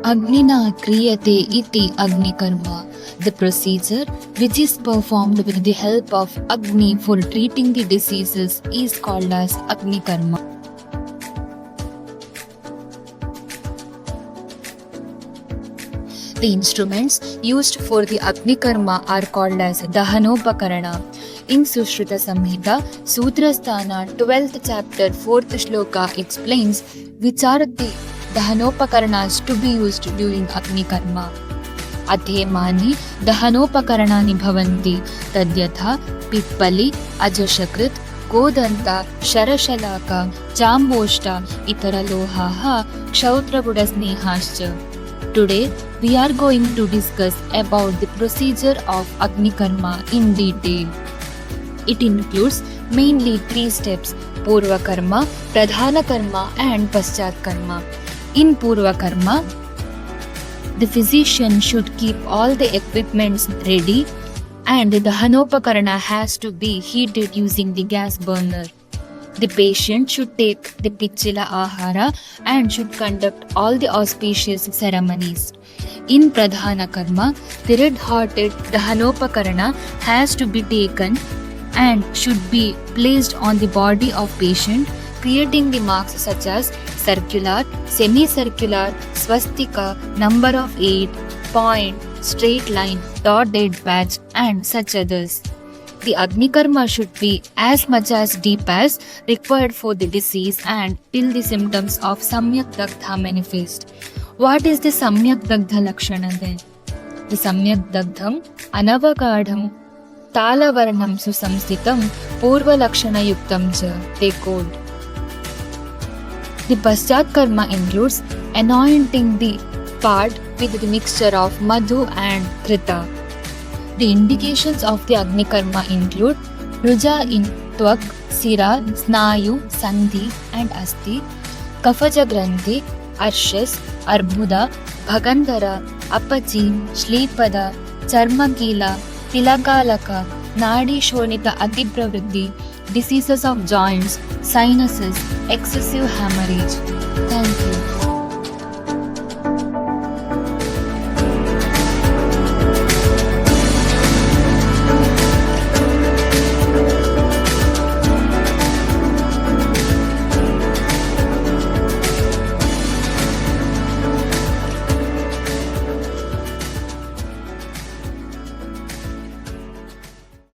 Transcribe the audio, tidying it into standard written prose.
Agnina kriyate iti agnikarma. The procedure, which is performed with the help of Agni for treating the diseases, is called as Agnikarma. The instruments used for the Agnikarma are called as Dahanopakarana. In Sushruta Samhita, Sutrasthana 12th chapter 4th shloka explains which are the Dahanopakaranas to be used during Agnikarma. अथेमानि दहनोपकरणानि भवन्ति तद्यथा पिप्पली अजशकृत गोदन्ता शरशलाका चाम्बोष्टा इतरलोहाः क्षौत्रगुडस्नेहाश्च. Today we are going to discuss about the procedure of Agnikarma in detail. It includes mainly 3 steps: Purva Karma, Pradhana Karma and Paschat Karma. In Purva Karma, the physician should keep all the equipments ready and the Dahanopakarana has to be heated using the gas burner. The patient should take the Pichila Ahara and should conduct all the auspicious ceremonies. In Pradhana Karma, the red-hearted Dahanopakarana has to be taken and should be placed on the body of patient, creating the marks such as circular, semicircular, swastika, number of 8, point, straight line, dotted patch and such others. The Agnikarma should be as much as deep as required for the disease and till the symptoms of Samyak Dagdha manifest. What is the Samyak Dagdha Lakshana then? The Samyak Dagdham Anavagadham Talavarnam Susamstitam Purva Lakshana Yuktam cha take hold. The Paschat Karma includes anointing the part with the mixture of Madhu and Krita. The indications of the Agnikarma include Ruja in Tvak, Sira, Snayu, Sandhi and Asti, Kafaja Granthi, Arshas, Arbhuda, Bhagandhara, Apachi, Shlipada, Charmakila, Tilakalaka, Nadi Shonita Atipravriddhi, diseases of joints, sinuses, excessive hemorrhage. Thank you.